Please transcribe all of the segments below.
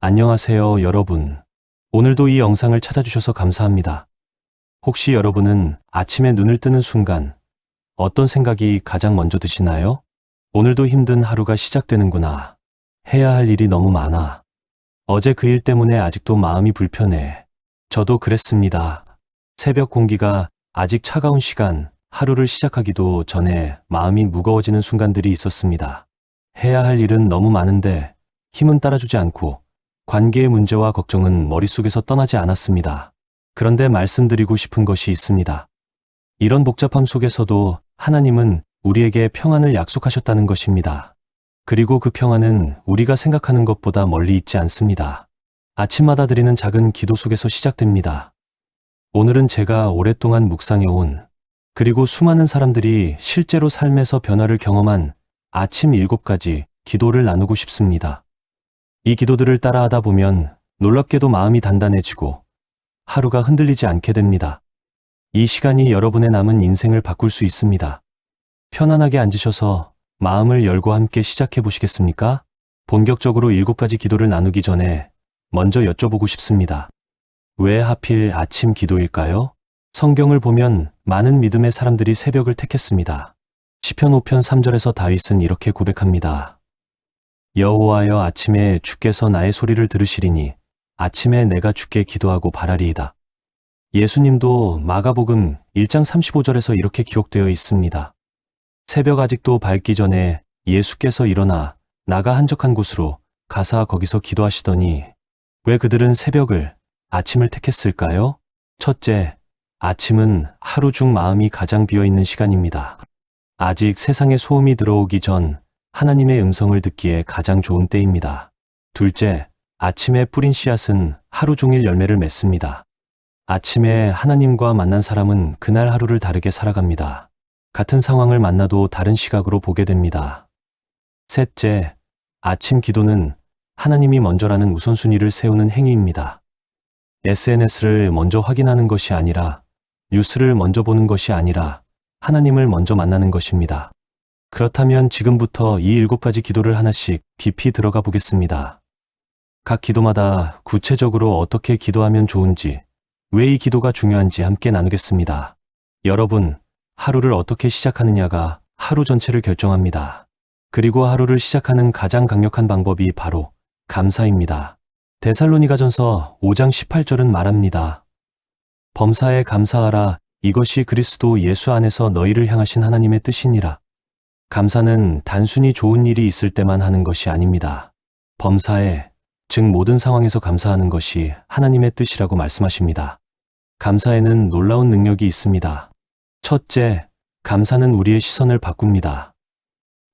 안녕하세요, 여러분. 오늘도 이 영상을 찾아주셔서 감사합니다. 혹시 여러분은 아침에 눈을 뜨는 순간 어떤 생각이 가장 먼저 드시나요? 오늘도 힘든 하루가 시작되는구나. 해야 할 일이 너무 많아. 어제 그 일 때문에 아직도 마음이 불편해. 저도 그랬습니다. 새벽 공기가 아직 차가운 시간, 하루를 시작하기도 전에 마음이 무거워지는 순간들이 있었습니다. 해야 할 일은 너무 많은데 힘은 따라주지 않고 관계의 문제와 걱정은 머릿속에서 떠나지 않았습니다. 그런데 말씀드리고 싶은 것이 있습니다. 이런 복잡함 속에서도 하나님은 우리에게 평안을 약속하셨다는 것입니다. 그리고 그 평안은 우리가 생각하는 것보다 멀리 있지 않습니다. 아침마다 드리는 작은 기도 속에서 시작됩니다. 오늘은 제가 오랫동안 묵상해온, 그리고 수많은 사람들이 실제로 삶에서 변화를 경험한 아침 7가지 기도를 나누고 싶습니다. 이 기도들을 따라하다 보면 놀랍게도 마음이 단단해지고 하루가 흔들리지 않게 됩니다. 이 시간이 여러분의 남은 인생을 바꿀 수 있습니다. 편안하게 앉으셔서 마음을 열고 함께 시작해 보시겠습니까? 본격적으로 7가지 기도를 나누기 전에 먼저 여쭤보고 싶습니다. 왜 하필 아침 기도일까요? 성경을 보면 많은 믿음의 사람들이 새벽을 택했습니다. 시편 5편 3절에서 다윗은 이렇게 고백합니다. 여호와여, 아침에 주께서 나의 소리를 들으시리니 아침에 내가 주께 기도하고 바라리이다. 예수님도 마가복음 1장 35절에서 이렇게 기록되어 있습니다. 새벽 아직도 밝기 전에 예수께서 일어나 나가 한적한 곳으로 가사 거기서 기도하시더니, 왜 그들은 새벽을, 아침을 택했을까요? 첫째, 아침은 하루 중 마음이 가장 비어있는 시간입니다. 아직 세상에 소음이 들어오기 전 하나님의 음성을 듣기에 가장 좋은 때입니다. 둘째, 아침에 뿌린 씨앗은 하루 종일 열매를 맺습니다. 아침에 하나님과 만난 사람은 그날 하루를 다르게 살아갑니다. 같은 상황을 만나도 다른 시각으로 보게 됩니다. 셋째, 아침 기도는 하나님이 먼저라는 우선순위를 세우는 행위입니다. SNS를 먼저 확인하는 것이 아니라, 뉴스를 먼저 보는 것이 아니라 하나님을 먼저 만나는 것입니다. 그렇다면 지금부터 이 7가지 기도를 하나씩 깊이 들어가 보겠습니다. 각 기도마다 구체적으로 어떻게 기도하면 좋은지, 왜 이 기도가 중요한지 함께 나누겠습니다. 여러분, 하루를 어떻게 시작하느냐가 하루 전체를 결정합니다. 그리고 하루를 시작하는 가장 강력한 방법이 바로 감사입니다. 데살로니가전서 5장 18절은 말합니다. 범사에 감사하라, 이것이 그리스도 예수 안에서 너희를 향하신 하나님의 뜻이니라. 감사는 단순히 좋은 일이 있을 때만 하는 것이 아닙니다. 범사에, 즉 모든 상황에서 감사하는 것이 하나님의 뜻이라고 말씀하십니다. 감사에는 놀라운 능력이 있습니다. 첫째, 감사는 우리의 시선을 바꿉니다.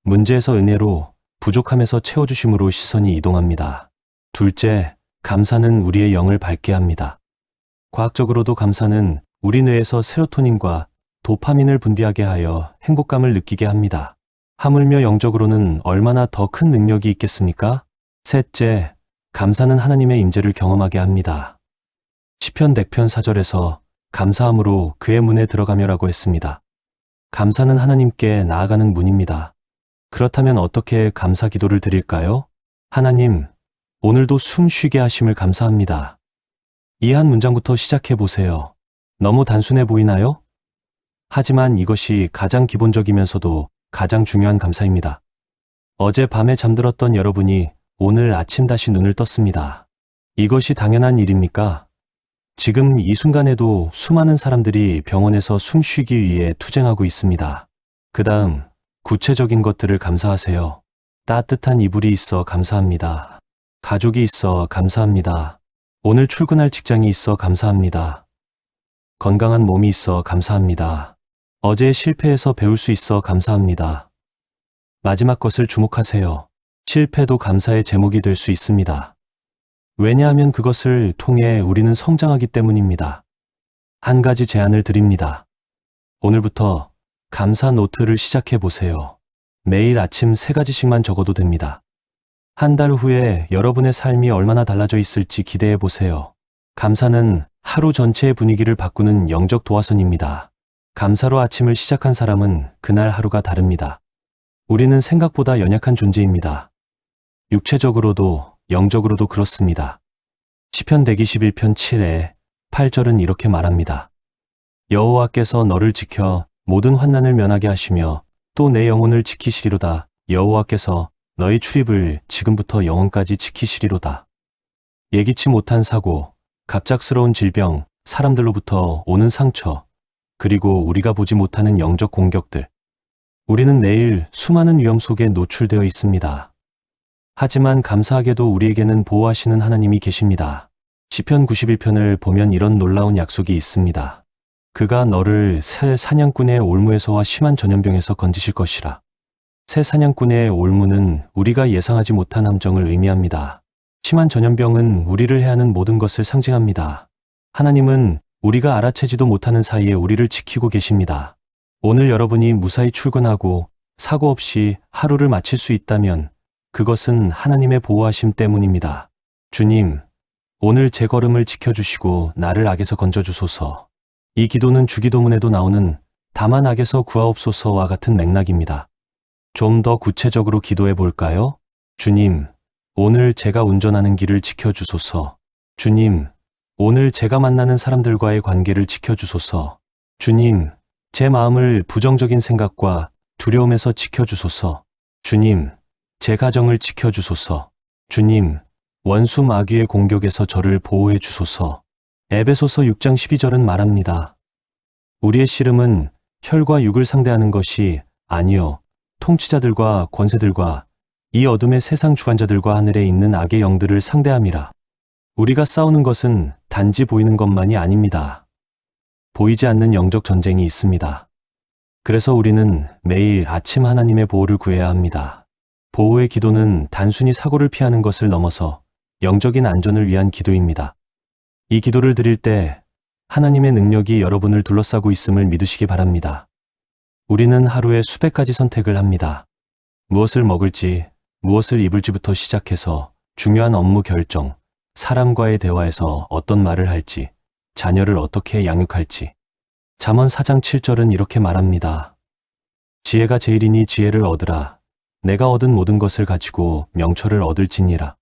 문제에서 은혜로, 부족함에서 채워주심으로 시선이 이동합니다. 둘째, 감사는 우리의 영을 밝게 합니다. 과학적으로도 감사는 우리 뇌에서 세로토닌과 도파민을 분비하게 하여 행복감을 느끼게 합니다. 하물며 영적으로는 얼마나 더 큰 능력이 있겠습니까? 셋째, 감사는 하나님의 임재를 경험하게 합니다. 시편 100편 4절에서 감사함으로 그의 문에 들어가며라고 했습니다. 감사는 하나님께 나아가는 문입니다. 그렇다면 어떻게 감사 기도를 드릴까요? 하나님, 오늘도 숨 쉬게 하심을 감사합니다. 이 한 문장부터 시작해 보세요. 너무 단순해 보이나요? 하지만 이것이 가장 기본적이면서도 가장 중요한 감사입니다. 어제 밤에 잠들었던 여러분이 오늘 아침 다시 눈을 떴습니다. 이것이 당연한 일입니까? 지금 이 순간에도 수많은 사람들이 병원에서 숨 쉬기 위해 투쟁하고 있습니다. 그 다음, 구체적인 것들을 감사하세요. 따뜻한 이불이 있어 감사합니다. 가족이 있어 감사합니다. 오늘 출근할 직장이 있어 감사합니다. 건강한 몸이 있어 감사합니다. 어제의 실패에서 배울 수 있어 감사합니다. 마지막 것을 주목하세요. 실패도 감사의 제목이 될 수 있습니다. 왜냐하면 그것을 통해 우리는 성장하기 때문입니다. 한 가지 제안을 드립니다. 오늘부터 감사 노트를 시작해 보세요. 매일 아침 3가지씩만 적어도 됩니다. 한 달 후에 여러분의 삶이 얼마나 달라져 있을지 기대해 보세요. 감사는 하루 전체의 분위기를 바꾸는 영적 도화선입니다. 감사로 아침을 시작한 사람은 그날 하루가 다릅니다. 우리는 생각보다 연약한 존재입니다. 육체적으로도 영적으로도 그렇습니다. 시편 121편 7에 8절은 이렇게 말합니다. 여호와께서 너를 지켜 모든 환난을 면하게 하시며 또 내 영혼을 지키시리로다. 여호와께서 너의 출입을 지금부터 영원까지 지키시리로다. 예기치 못한 사고, 갑작스러운 질병, 사람들로부터 오는 상처, 그리고 우리가 보지 못하는 영적 공격들. 우리는 매일 수많은 위험 속에 노출되어 있습니다. 하지만 감사하게도 우리에게는 보호하시는 하나님이 계십니다. 시편 91편을 보면 이런 놀라운 약속이 있습니다. 그가 너를 새 사냥꾼의 올무에서와 심한 전염병에서 건지실 것이라. 새 사냥꾼의 올무는 우리가 예상하지 못한 함정을 의미합니다. 심한 전염병은 우리를 해하는 모든 것을 상징합니다. 하나님은 우리가 알아채지도 못하는 사이에 우리를 지키고 계십니다. 오늘 여러분이 무사히 출근하고 사고 없이 하루를 마칠 수 있다면 그것은 하나님의 보호하심 때문입니다. 주님, 오늘 제 걸음을 지켜주시고 나를 악에서 건져주소서. 이 기도는 주기도문에도 나오는 다만 악에서 구하옵소서와 같은 맥락입니다. 좀 더 구체적으로 기도해 볼까요? 주님, 오늘 제가 운전하는 길을 지켜주소서. 주님, 오늘 제가 만나는 사람들과의 관계를 지켜주소서. 주님, 제 마음을 부정적인 생각과 두려움에서 지켜주소서. 주님, 제 가정을 지켜주소서. 주님, 원수 마귀의 공격에서 저를 보호해 주소서. 에베소서 6장 12절은 말합니다. 우리의 씨름은 혈과 육을 상대하는 것이 아니요 통치자들과 권세들과 이 어둠의 세상 주관자들과 하늘에 있는 악의 영들을 상대함이라. 우리가 싸우는 것은 단지 보이는 것만이 아닙니다. 보이지 않는 영적 전쟁이 있습니다. 그래서 우리는 매일 아침 하나님의 보호를 구해야 합니다. 보호의 기도는 단순히 사고를 피하는 것을 넘어서 영적인 안전을 위한 기도입니다. 이 기도를 드릴 때 하나님의 능력이 여러분을 둘러싸고 있음을 믿으시기 바랍니다. 우리는 하루에 수백 가지 선택을 합니다. 무엇을 먹을지, 무엇을 입을지부터 시작해서 중요한 업무 결정, 사람과의 대화에서 어떤 말을 할지, 자녀를 어떻게 양육할지. 잠언 4장 7절은 이렇게 말합니다. 지혜가 제일이니 지혜를 얻으라. 내가 얻은 모든 것을 가지고 명철을 얻을지니라.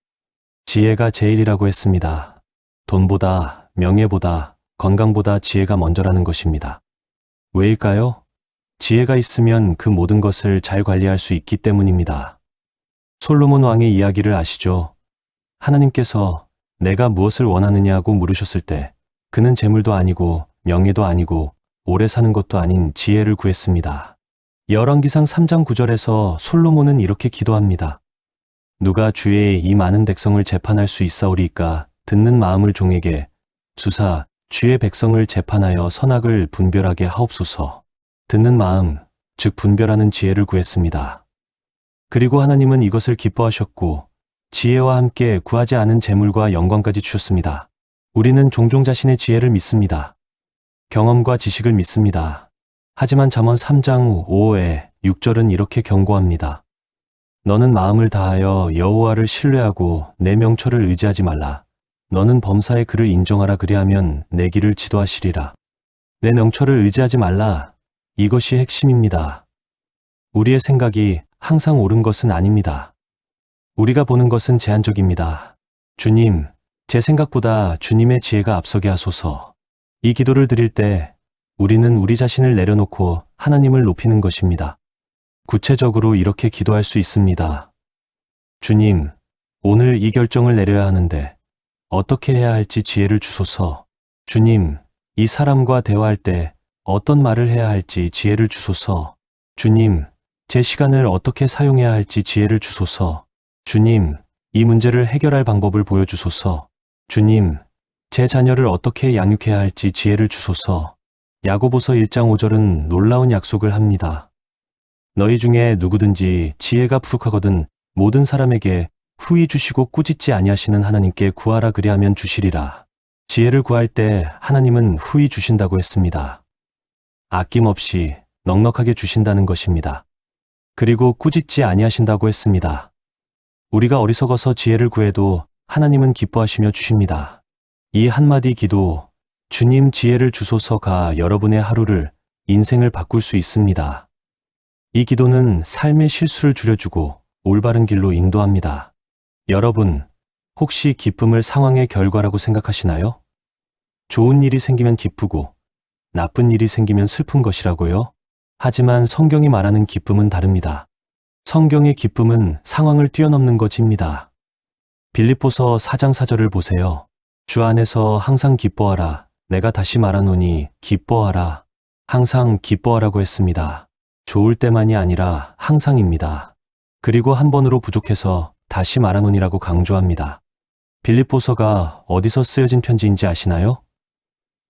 지혜가 제일이라고 했습니다. 돈보다, 명예보다, 건강보다 지혜가 먼저라는 것입니다. 왜일까요? 지혜가 있으면 그 모든 것을 잘 관리할 수 있기 때문입니다. 솔로몬 왕의 이야기를 아시죠? 하나님께서 내가 무엇을 원하느냐고 물으셨을 때 그는 재물도 아니고 명예도 아니고 오래 사는 것도 아닌 지혜를 구했습니다. 열왕기상 3장 9절에서 솔로몬은 이렇게 기도합니다. 누가 주의 이 많은 백성을 재판할 수 있사오리이까 듣는 마음을 종에게 주사 주의 백성을 재판하여 선악을 분별하게 하옵소서. 듣는 마음, 즉 분별하는 지혜를 구했습니다. 그리고 하나님은 이것을 기뻐하셨고 지혜와 함께 구하지 않은 재물과 영광까지 주셨습니다. 우리는 종종 자신의 지혜를 믿습니다. 경험과 지식을 믿습니다. 하지만 잠언 3장 5에 6절은 이렇게 경고합니다. 너는 마음을 다하여 여호와를 신뢰하고 내 명철을 의지하지 말라. 너는 범사의 그를 인정하라. 그리하면 내 길을 지도하시리라. 내 명철을 의지하지 말라. 이것이 핵심입니다. 우리의 생각이 항상 옳은 것은 아닙니다. 우리가 보는 것은 제한적입니다. 주님, 제 생각보다 주님의 지혜가 앞서게 하소서. 이 기도를 드릴 때 우리는 우리 자신을 내려놓고 하나님을 높이는 것입니다. 구체적으로 이렇게 기도할 수 있습니다. 주님, 오늘 이 결정을 내려야 하는데 어떻게 해야 할지 지혜를 주소서. 주님, 이 사람과 대화할 때 어떤 말을 해야 할지 지혜를 주소서. 주님, 제 시간을 어떻게 사용해야 할지 지혜를 주소서. 주님, 이 문제를 해결할 방법을 보여주소서. 주님, 제 자녀를 어떻게 양육해야 할지 지혜를 주소서. 야고보서 1장 5절은 놀라운 약속을 합니다. 너희 중에 누구든지 지혜가 부족하거든 모든 사람에게 후히 주시고 꾸짖지 아니하시는 하나님께 구하라. 그리하면 주시리라. 지혜를 구할 때 하나님은 후히 주신다고 했습니다. 아낌없이 넉넉하게 주신다는 것입니다. 그리고 꾸짖지 아니하신다고 했습니다. 우리가 어리석어서 지혜를 구해도 하나님은 기뻐하시며 주십니다. 이 한마디 기도, 주님 지혜를 주소서가 여러분의 하루를, 인생을 바꿀 수 있습니다. 이 기도는 삶의 실수를 줄여주고 올바른 길로 인도합니다. 여러분, 혹시 기쁨을 상황의 결과라고 생각하시나요? 좋은 일이 생기면 기쁘고 나쁜 일이 생기면 슬픈 것이라고요? 하지만 성경이 말하는 기쁨은 다릅니다. 성경의 기쁨은 상황을 뛰어넘는 것입니다. 빌립보서 4장 4절을 보세요. 주 안에서 항상 기뻐하라. 내가 다시 말하노니 기뻐하라. 항상 기뻐하라고 했습니다. 좋을 때만이 아니라 항상입니다. 그리고 한 번으로 부족해서 다시 말하노니라고 강조합니다. 빌립보서가 어디서 쓰여진 편지인지 아시나요?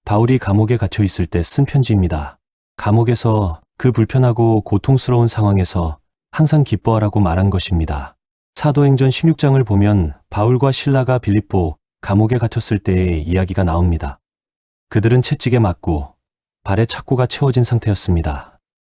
바울이 감옥에 갇혀 있을 때 쓴 편지입니다. 감옥에서 그 불편하고 고통스러운 상황에서 항상 기뻐하라고 말한 것입니다. 사도행전 16장을 보면 바울과 실라가 빌립보 감옥에 갇혔을 때의 이야기가 나옵니다. 그들은 채찍에 맞고 발에 착고가 채워진 상태였습니다.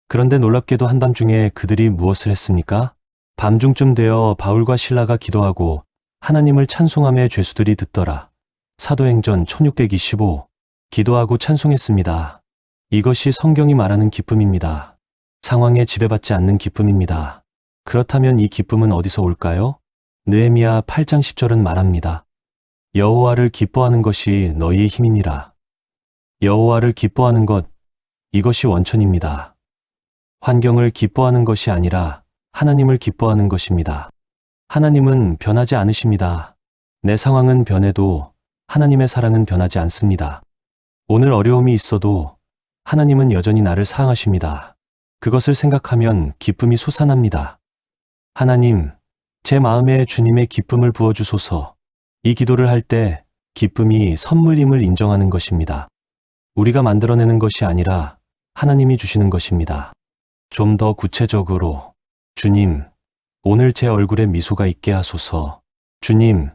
그런데 놀랍게도 한밤중에 그들이 무엇을 했습니까? 밤중쯤 되어 바울과 실라가 기도하고 하나님을 찬송하며 죄수들이 듣더라. 사도행전 1625. 기도하고 찬송했습니다. 이것이 성경이 말하는 기쁨입니다. 상황에 지배받지 않는 기쁨입니다. 그렇다면 이 기쁨은 어디서 올까요? 느헤미야 8장 10절은 말합니다. 여호와를 기뻐하는 것이 너희의 힘이니라. 여호와를 기뻐하는 것, 이것이 원천입니다. 환경을 기뻐하는 것이 아니라 하나님을 기뻐하는 것입니다. 하나님은 변하지 않으십니다. 내 상황은 변해도 하나님의 사랑은 변하지 않습니다. 오늘 어려움이 있어도 하나님은 여전히 나를 사랑하십니다. 그것을 생각하면 기쁨이 솟아납니다. 하나님, 제 마음에 주님의 기쁨을 부어주소서. 이 기도를 할 때 기쁨이 선물임을 인정하는 것입니다. 우리가 만들어내는 것이 아니라 하나님이 주시는 것입니다. 좀 더 구체적으로, 주님, 오늘 제 얼굴에 미소가 있게 하소서. 주님,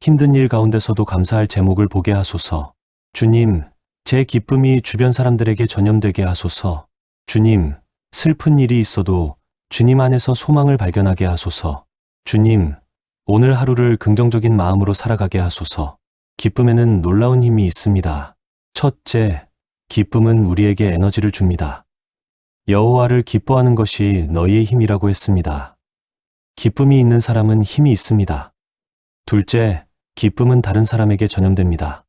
힘든 일 가운데서도 감사할 제목을 보게 하소서. 주님, 제 기쁨이 주변 사람들에게 전염되게 하소서. 주님, 슬픈 일이 있어도 주님 안에서 소망을 발견하게 하소서. 주님, 오늘 하루를 긍정적인 마음으로 살아가게 하소서. 기쁨에는 놀라운 힘이 있습니다. 첫째, 기쁨은 우리에게 에너지를 줍니다. 여호와를 기뻐하는 것이 너희의 힘이라고 했습니다. 기쁨이 있는 사람은 힘이 있습니다. 둘째, 기쁨은 다른 사람에게 전염됩니다.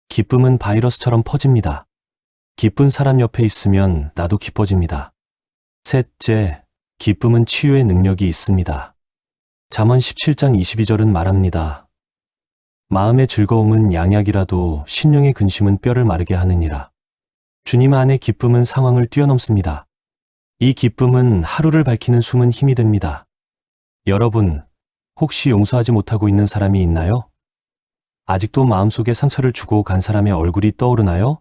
기쁨은 바이러스처럼 퍼집니다. 기쁜 사람 옆에 있으면 나도 기뻐집니다. 셋째, 기쁨은 치유의 능력이 있습니다. 잠언 17장 22절은 말합니다. 마음의 즐거움은 양약이라도 심령의 근심은 뼈를 마르게 하느니라. 주님 안의 기쁨은 상황을 뛰어넘습니다. 이 기쁨은 하루를 밝히는 숨은 힘이 됩니다. 여러분, 혹시 용서하지 못하고 있는 사람이 있나요? 아직도 마음속에 상처를 주고 간 사람의 얼굴이 떠오르나요?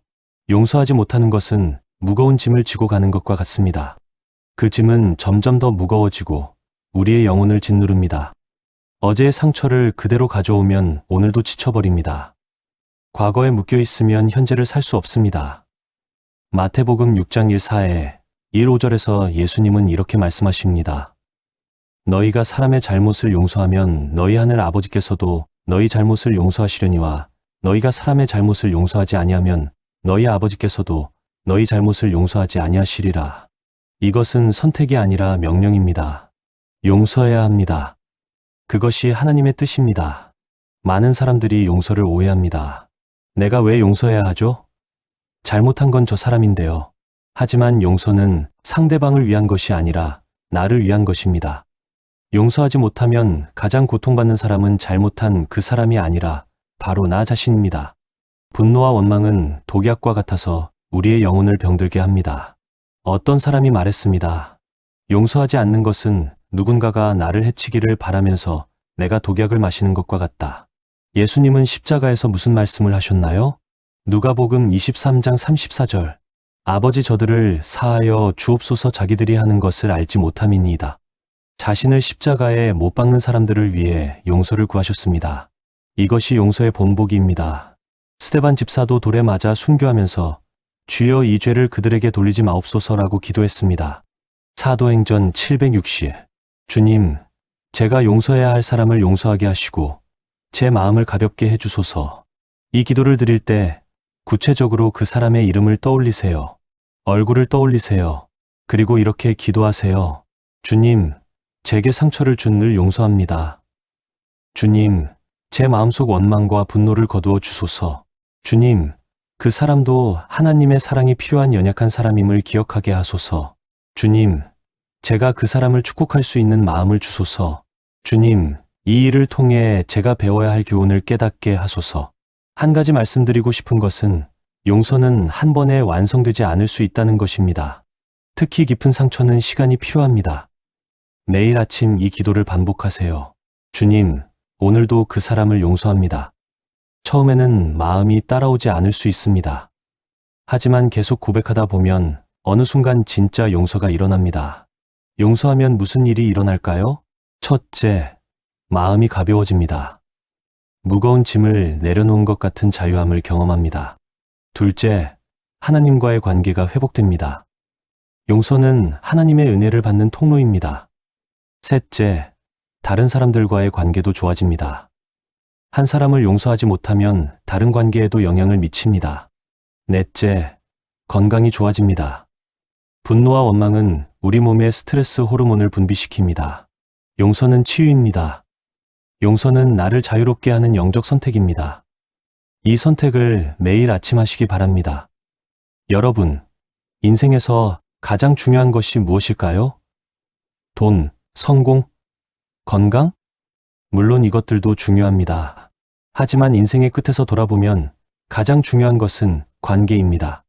용서하지 못하는 것은 무거운 짐을 지고 가는 것과 같습니다. 그 짐은 점점 더 무거워지고 우리의 영혼을 짓누릅니다. 어제의 상처를 그대로 가져오면 오늘도 지쳐버립니다. 과거에 묶여있으면 현재를 살 수 없습니다. 마태복음 6장 1-4에 1-5절에서 예수님은 이렇게 말씀하십니다. 너희가 사람의 잘못을 용서하면 너희 하늘 아버지께서도 너희 잘못을 용서하시려니와 너희가 사람의 잘못을 용서하지 아니하면 너희 아버지께서도 너희 잘못을 용서하지 아니하시리라. 이것은 선택이 아니라 명령입니다. 용서해야 합니다. 그것이 하나님의 뜻입니다. 많은 사람들이 용서를 오해합니다. 내가 왜 용서해야 하죠? 잘못한 건 저 사람인데요. 하지만 용서는 상대방을 위한 것이 아니라 나를 위한 것입니다. 용서하지 못하면 가장 고통받는 사람은 잘못한 그 사람이 아니라 바로 나 자신입니다. 분노와 원망은 독약과 같아서 우리의 영혼을 병들게 합니다. 어떤 사람이 말했습니다. 용서하지 않는 것은 누군가가 나를 해치기를 바라면서 내가 독약을 마시는 것과 같다. 예수님은 십자가에서 무슨 말씀을 하셨나요? 누가복음 23장 34절. 아버지 저들을 사하여 주옵소서 자기들이 하는 것을 알지 못함이니이다. 자신을 십자가에 못 박는 사람들을 위해 용서를 구하셨습니다. 이것이 용서의 본보기입니다. 스데반 집사도 돌에 맞아 순교하면서 주여 이 죄를 그들에게 돌리지 마옵소서라고 기도했습니다. 사도행전 760. 주님, 제가 용서해야 할 사람을 용서하게 하시고 제 마음을 가볍게 해주소서. 이 기도를 드릴 때 구체적으로 그 사람의 이름을 떠올리세요. 얼굴을 떠올리세요. 그리고 이렇게 기도하세요. 주님, 제게 상처를 준 늘 용서합니다. 주님, 제 마음속 원망과 분노를 거두어 주소서. 주님, 그 사람도 하나님의 사랑이 필요한 연약한 사람임을 기억하게 하소서. 주님, 제가 그 사람을 축복할 수 있는 마음을 주소서. 주님, 이 일을 통해 제가 배워야 할 교훈을 깨닫게 하소서. 한 가지 말씀드리고 싶은 것은 용서는 한 번에 완성되지 않을 수 있다는 것입니다. 특히 깊은 상처는 시간이 필요합니다. 매일 아침 이 기도를 반복하세요. 주님, 오늘도 그 사람을 용서합니다. 처음에는 마음이 따라오지 않을 수 있습니다. 하지만 계속 고백하다 보면 어느 순간 진짜 용서가 일어납니다. 용서하면 무슨 일이 일어날까요? 첫째, 마음이 가벼워집니다. 무거운 짐을 내려놓은 것 같은 자유함을 경험합니다. 둘째, 하나님과의 관계가 회복됩니다. 용서는 하나님의 은혜를 받는 통로입니다. 셋째, 다른 사람들과의 관계도 좋아집니다. 한 사람을 용서하지 못하면 다른 관계에도 영향을 미칩니다. 넷째, 건강이 좋아집니다. 분노와 원망은 우리 몸에 스트레스 호르몬을 분비시킵니다. 용서는 치유입니다. 용서는 나를 자유롭게 하는 영적 선택입니다. 이 선택을 매일 아침 하시기 바랍니다. 여러분, 인생에서 가장 중요한 것이 무엇일까요? 돈, 성공, 건강? 물론 이것들도 중요합니다. 하지만 인생의 끝에서 돌아보면 가장 중요한 것은 관계입니다.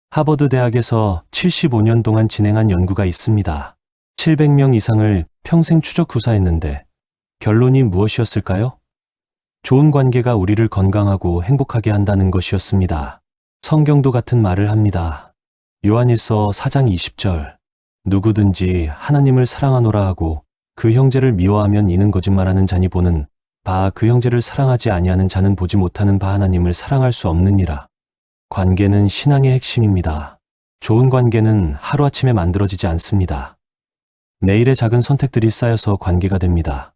하버드 대학에서 75년 동안 진행한 연구가 있습니다. 700명 이상을 평생 추적 조사했는데 결론이 무엇이었을까요? 좋은 관계가 우리를 건강하고 행복하게 한다는 것이었습니다. 성경도 같은 말을 합니다. 요한일서 4장 20절. 누구든지 하나님을 사랑하노라 하고 그 형제를 미워하면 이는 거짓말하는 자니 보는 바 그 형제를 사랑하지 아니하는 자는 보지 못하는 바 하나님을 사랑할 수 없느니라. 관계는 신앙의 핵심입니다. 좋은 관계는 하루아침에 만들어지지 않습니다. 매일의 작은 선택들이 쌓여서 관계가 됩니다.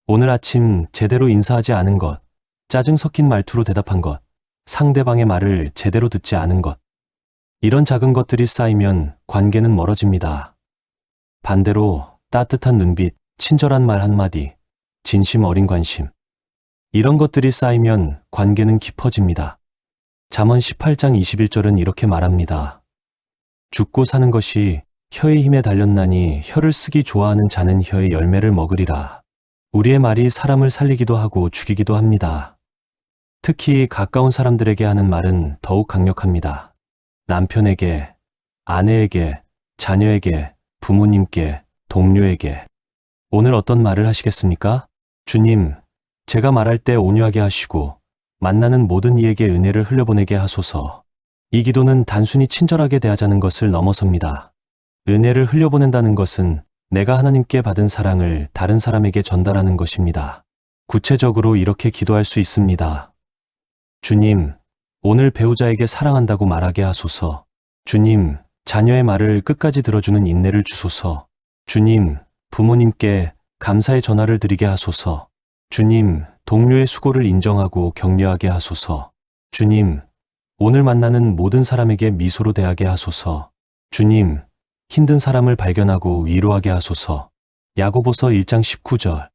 오늘 아침 제대로 인사하지 않은 것, 짜증 섞인 말투로 대답한 것, 상대방의 말을 제대로 듣지 않은 것. 이런 작은 것들이 쌓이면 관계는 멀어집니다. 반대로 따뜻한 눈빛, 친절한 말 한마디, 진심 어린 관심. 이런 것들이 쌓이면 관계는 깊어집니다. 잠언 18장 21절은 이렇게 말합니다. 죽고 사는 것이 혀의 힘에 달렸나니 혀를 쓰기 좋아하는 자는 혀의 열매를 먹으리라. 우리의 말이 사람을 살리기도 하고 죽이기도 합니다. 특히 가까운 사람들에게 하는 말은 더욱 강력합니다. 남편에게, 아내에게, 자녀에게, 부모님께, 동료에게. 오늘 어떤 말을 하시겠습니까? 주님, 제가 말할 때 온유하게 하시고 만나는 모든 이에게 은혜를 흘려보내게 하소서. 이 기도는 단순히 친절하게 대하자는 것을 넘어섭니다. 은혜를 흘려보낸다는 것은 내가 하나님께 받은 사랑을 다른 사람에게 전달하는 것입니다. 구체적으로 이렇게 기도할 수 있습니다. 주님, 오늘 배우자에게 사랑한다고 말하게 하소서. 주님, 자녀의 말을 끝까지 들어주는 인내를 주소서. 주님, 부모님께 감사의 전화를 드리게 하소서. 주님, 동료의 수고를 인정하고 격려하게 하소서. 주님, 오늘 만나는 모든 사람에게 미소로 대하게 하소서. 주님, 힘든 사람을 발견하고 위로하게 하소서. 야고보서 1장 19절.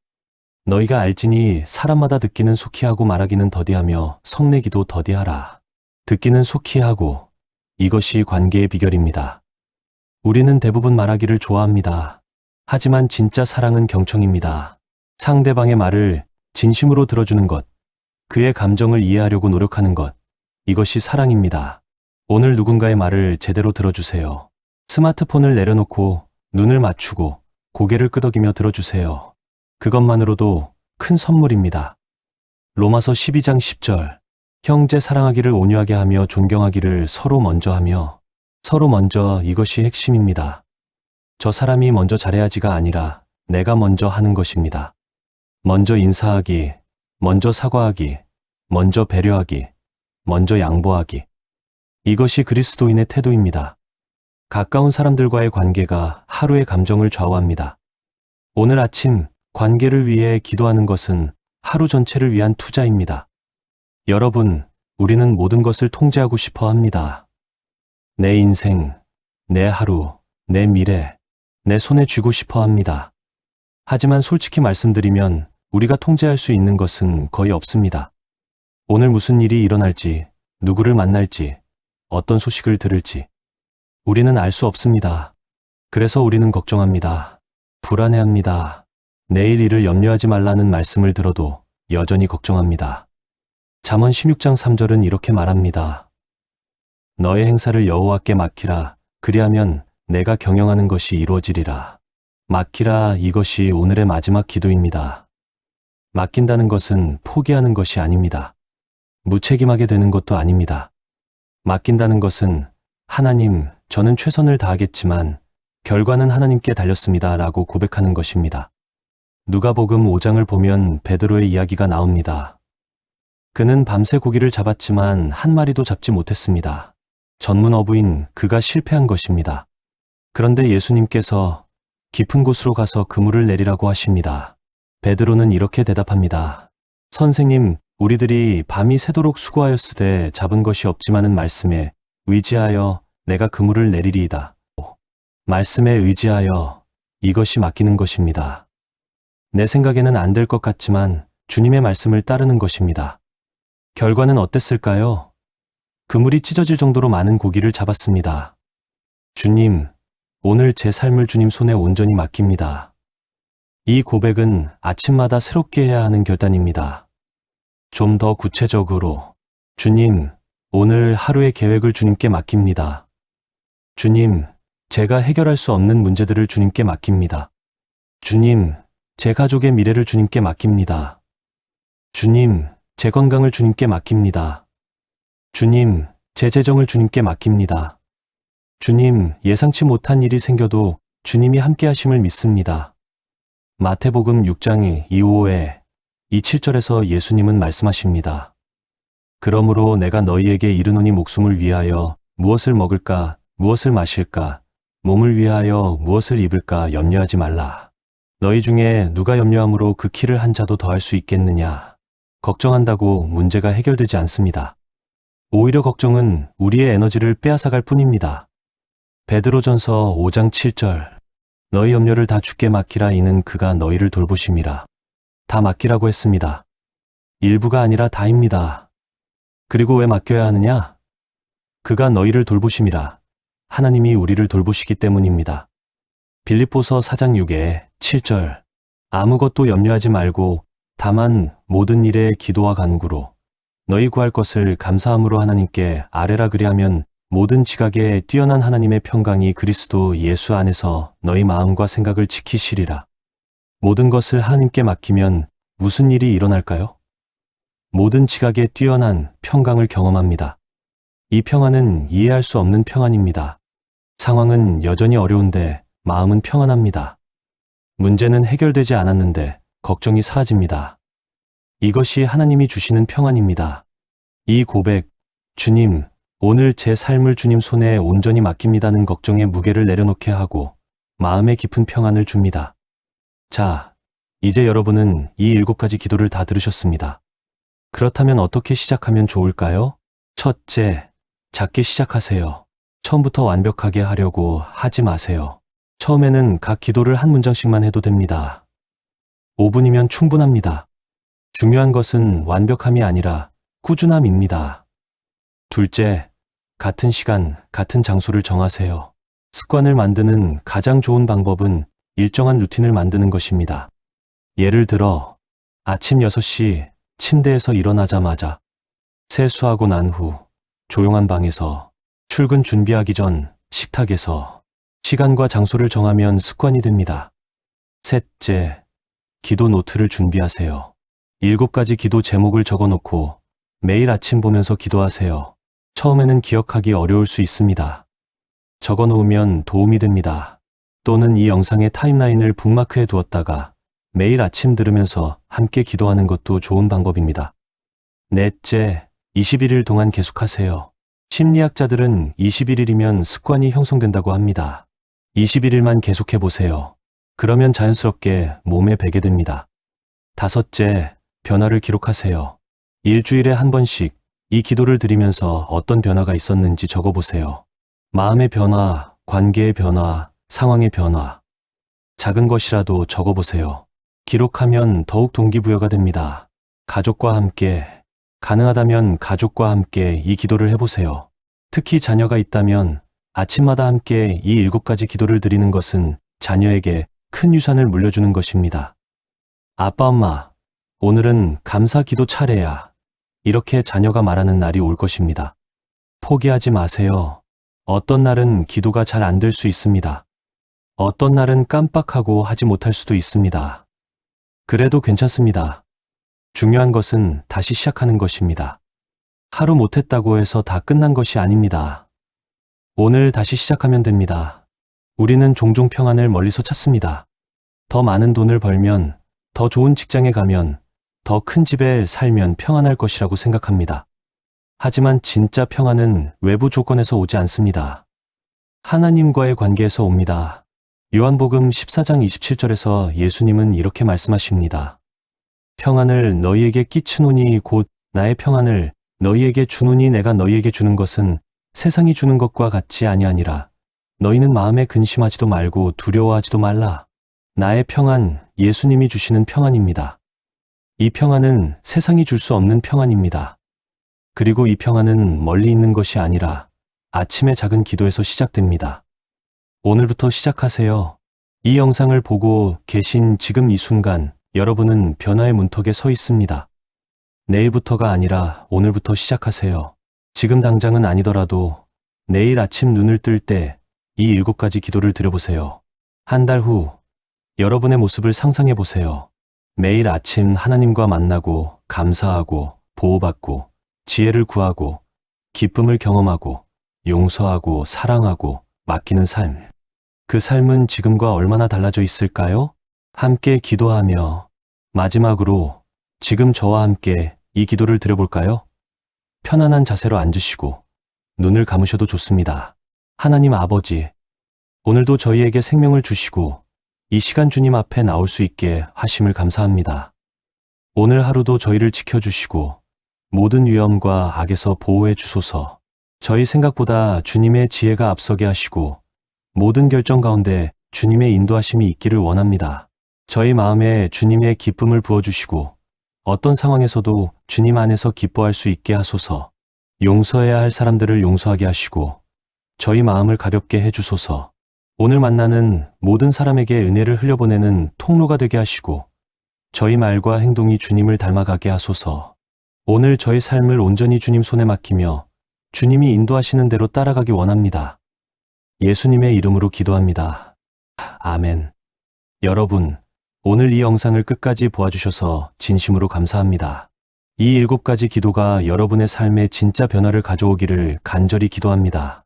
너희가 알지니 사람마다 듣기는 속히 하고 말하기는 더디하며 성내기도 더디하라. 듣기는 속히 하고, 이것이 관계의 비결입니다. 우리는 대부분 말하기를 좋아합니다. 하지만 진짜 사랑은 경청입니다. 상대방의 말을 진심으로 들어주는 것, 그의 감정을 이해하려고 노력하는 것, 이것이 사랑입니다. 오늘 누군가의 말을 제대로 들어주세요. 스마트폰을 내려놓고 눈을 맞추고 고개를 끄덕이며 들어주세요. 그것만으로도 큰 선물입니다. 로마서 12장 10절. 형제 사랑하기를 온유하게 하며 존경하기를 서로 먼저 하며. 서로 먼저, 이것이 핵심입니다. 저 사람이 먼저 잘해야지가 아니라 내가 먼저 하는 것입니다. 먼저 인사하기, 먼저 사과하기, 먼저 배려하기, 먼저 양보하기. 이것이 그리스도인의 태도입니다. 가까운 사람들과의 관계가 하루의 감정을 좌우합니다. 오늘 아침 관계를 위해 기도하는 것은 하루 전체를 위한 투자입니다. 여러분, 우리는 모든 것을 통제하고 싶어 합니다. 내 인생, 내 하루, 내 미래, 내 손에 쥐고 싶어 합니다. 하지만 솔직히 말씀드리면 우리가 통제할 수 있는 것은 거의 없습니다. 오늘 무슨 일이 일어날지, 누구를 만날지, 어떤 소식을 들을지 우리는 알 수 없습니다. 그래서 우리는 걱정합니다. 불안해합니다. 내일 일을 염려하지 말라는 말씀을 들어도 여전히 걱정합니다. 잠언 16장 3절은 이렇게 말합니다. 너의 행사를 여호와께 맡기라. 그리하면 내가 경영하는 것이 이루어지리라. 맡기라, 이것이 오늘의 마지막 기도입니다. 맡긴다는 것은 포기하는 것이 아닙니다. 무책임하게 되는 것도 아닙니다. 맡긴다는 것은 하나님, 저는 최선을 다하겠지만 결과는 하나님께 달렸습니다 라고 고백하는 것입니다. 누가복음 5장을 보면 베드로의 이야기가 나옵니다. 그는 밤새 고기를 잡았지만 한 마리도 잡지 못했습니다. 전문 어부인 그가 실패한 것입니다. 그런데 예수님께서 깊은 곳으로 가서 그물을 내리라고 하십니다. 베드로는 이렇게 대답합니다. 선생님, 우리들이 밤이 새도록 수고하였으되 잡은 것이 없지만은 말씀에 의지하여 내가 그물을 내리리이다. 말씀에 의지하여, 이것이 맡기는 것입니다. 내 생각에는 안 될 것 같지만 주님의 말씀을 따르는 것입니다. 결과는 어땠을까요? 그물이 찢어질 정도로 많은 고기를 잡았습니다. 주님, 오늘 제 삶을 주님 손에 온전히 맡깁니다. 이 고백은 아침마다 새롭게 해야 하는 결단입니다. 좀 더 구체적으로, 주님, 오늘 하루의 계획을 주님께 맡깁니다. 주님, 제가 해결할 수 없는 문제들을 주님께 맡깁니다. 주님, 제 가족의 미래를 주님께 맡깁니다. 주님, 제 건강을 주님께 맡깁니다. 주님, 제 재정을 주님께 맡깁니다. 주님, 예상치 못한 일이 생겨도 주님이 함께 하심을 믿습니다. 마태복음 6장 2~5에 7절에서 예수님은 말씀하십니다. 그러므로 내가 너희에게 이르노니 목숨을 위하여 무엇을 먹을까, 무엇을 마실까, 몸을 위하여 무엇을 입을까 염려하지 말라. 너희 중에 누가 염려함으로 그 키를 한 자도 더할 수 있겠느냐. 걱정한다고 문제가 해결되지 않습니다. 오히려 걱정은 우리의 에너지를 빼앗아갈 뿐입니다. 베드로전서 5장 7절. 너희 염려를 다 주께 맡기라. 이는 그가 너희를 돌보심이라. 다 맡기라고 했습니다. 일부가 아니라 다입니다. 그리고 왜 맡겨야 하느냐? 그가 너희를 돌보심이라. 하나님이 우리를 돌보시기 때문입니다. 빌립보서 4장 6에 7절. 아무것도 염려하지 말고 다만 모든 일에 기도와 간구로 너희 구할 것을 감사함으로 하나님께 아뢰라. 그리하면 모든 지각에 뛰어난 하나님의 평강이 그리스도 예수 안에서 너희 마음과 생각을 지키시리라. 모든 것을 하나님께 맡기면 무슨 일이 일어날까요? 모든 지각에 뛰어난 평강을 경험합니다. 이 평안은 이해할 수 없는 평안입니다. 상황은 여전히 어려운데 마음은 평안합니다. 문제는 해결되지 않았는데 걱정이 사라집니다. 이것이 하나님이 주시는 평안입니다. 이 고백, 주님, 오늘 제 삶을 주님 손에 온전히 맡깁니다는 걱정의 무게를 내려놓게 하고 마음의 깊은 평안을 줍니다. 자, 이제 여러분은 이 7가지 기도를 다 들으셨습니다. 그렇다면 어떻게 시작하면 좋을까요? 첫째, 작게 시작하세요. 처음부터 완벽하게 하려고 하지 마세요. 처음에는 각 기도를 한 문장씩만 해도 됩니다. 5분이면 충분합니다. 중요한 것은 완벽함이 아니라 꾸준함입니다. 둘째, 같은 시간, 같은 장소를 정하세요. 습관을 만드는 가장 좋은 방법은 일정한 루틴을 만드는 것입니다. 예를 들어, 아침 6시 침대에서 일어나자마자, 세수하고 난 후, 조용한 방에서, 출근 준비하기 전 식탁에서, 시간과 장소를 정하면 습관이 됩니다. 셋째, 기도 노트를 준비하세요. 7가지 기도 제목을 적어놓고 매일 아침 보면서 기도하세요. 처음에는 기억하기 어려울 수 있습니다. 적어놓으면 도움이 됩니다. 또는 이 영상의 타임라인을 북마크해 두었다가 매일 아침 들으면서 함께 기도하는 것도 좋은 방법입니다. 넷째, 21일 동안 계속하세요. 심리학자들은 21일이면 습관이 형성된다고 합니다. 21일만 계속해보세요. 그러면 자연스럽게 몸에 배게 됩니다. 다섯째, 변화를 기록하세요. 일주일에 한 번씩 이 기도를 드리면서 어떤 변화가 있었는지 적어보세요. 마음의 변화, 관계의 변화, 상황의 변화. 작은 것이라도 적어보세요. 기록하면 더욱 동기부여가 됩니다. 가족과 함께, 가능하다면 가족과 함께 이 기도를 해보세요. 특히 자녀가 있다면 아침마다 함께 이 7가지 기도를 드리는 것은 자녀에게 큰 유산을 물려주는 것입니다. 아빠, 엄마, 오늘은 감사 기도 차례야. 이렇게 자녀가 말하는 날이 올 것입니다. 포기하지 마세요. 어떤 날은 기도가 잘 안 될 수 있습니다. 어떤 날은 깜빡하고 하지 못할 수도 있습니다. 그래도 괜찮습니다. 중요한 것은 다시 시작하는 것입니다. 하루 못했다고 해서 다 끝난 것이 아닙니다. 오늘 다시 시작하면 됩니다. 우리는 종종 평안을 멀리서 찾습니다. 더 많은 돈을 벌면, 더 좋은 직장에 가면, 더 큰 집에 살면 평안할 것이라고 생각합니다. 하지만 진짜 평안은 외부 조건에서 오지 않습니다. 하나님과의 관계에서 옵니다. 요한복음 14장 27절에서 예수님은 이렇게 말씀하십니다. 평안을 너희에게 끼치노니 곧 나의 평안을 너희에게 주노니 내가 너희에게 주는 것은 세상이 주는 것과 같이 아니하니라. 너희는 마음에 근심하지도 말고 두려워하지도 말라. 나의 평안, 예수님이 주시는 평안입니다. 이 평안은 세상이 줄 수 없는 평안입니다. 그리고 이 평안은 멀리 있는 것이 아니라 아침의 작은 기도에서 시작됩니다. 오늘부터 시작하세요. 이 영상을 보고 계신 지금 이 순간 여러분은 변화의 문턱에 서 있습니다. 내일부터가 아니라 오늘부터 시작하세요. 지금 당장은 아니더라도 내일 아침 눈을 뜰 때 이 7가지 기도를 드려보세요. 한 달 후 여러분의 모습을 상상해 보세요. 매일 아침 하나님과 만나고 감사하고 보호받고 지혜를 구하고 기쁨을 경험하고 용서하고 사랑하고 맡기는 삶. 그 삶은 지금과 얼마나 달라져 있을까요? 함께 기도하며 마지막으로 지금 저와 함께 이 기도를 드려볼까요? 편안한 자세로 앉으시고 눈을 감으셔도 좋습니다. 하나님 아버지, 오늘도 저희에게 생명을 주시고 이 시간 주님 앞에 나올 수 있게 하심을 감사합니다. 오늘 하루도 저희를 지켜주시고 모든 위험과 악에서 보호해 주소서. 저희 생각보다 주님의 지혜가 앞서게 하시고 모든 결정 가운데 주님의 인도하심이 있기를 원합니다. 저희 마음에 주님의 기쁨을 부어주시고 어떤 상황에서도 주님 안에서 기뻐할 수 있게 하소서. 용서해야 할 사람들을 용서하게 하시고 저희 마음을 가볍게 해주소서. 오늘 만나는 모든 사람에게 은혜를 흘려보내는 통로가 되게 하시고 저희 말과 행동이 주님을 닮아가게 하소서. 오늘 저희 삶을 온전히 주님 손에 맡기며 주님이 인도하시는 대로 따라가기 원합니다. 예수님의 이름으로 기도합니다. 아멘. 여러분, 오늘 이 영상을 끝까지 보아주셔서 진심으로 감사합니다. 이 7가지 기도가 여러분의 삶에 진짜 변화를 가져오기를 간절히 기도합니다.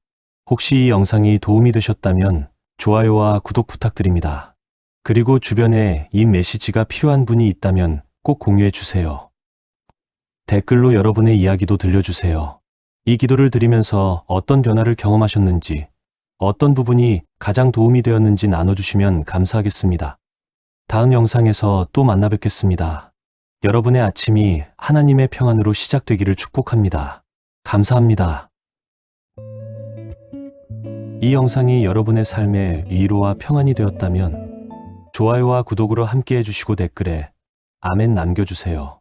혹시 이 영상이 도움이 되셨다면 좋아요와 구독 부탁드립니다. 그리고 주변에 이 메시지가 필요한 분이 있다면 꼭 공유해 주세요. 댓글로 여러분의 이야기도 들려주세요. 이 기도를 드리면서 어떤 변화를 경험하셨는지, 어떤 부분이 가장 도움이 되었는지 나눠주시면 감사하겠습니다. 다음 영상에서 또 만나 뵙겠습니다. 여러분의 아침이 하나님의 평안으로 시작되기를 축복합니다. 감사합니다. 이 영상이 여러분의 삶에 위로와 평안이 되었다면 좋아요와 구독으로 함께 해주시고 댓글에 아멘 남겨주세요.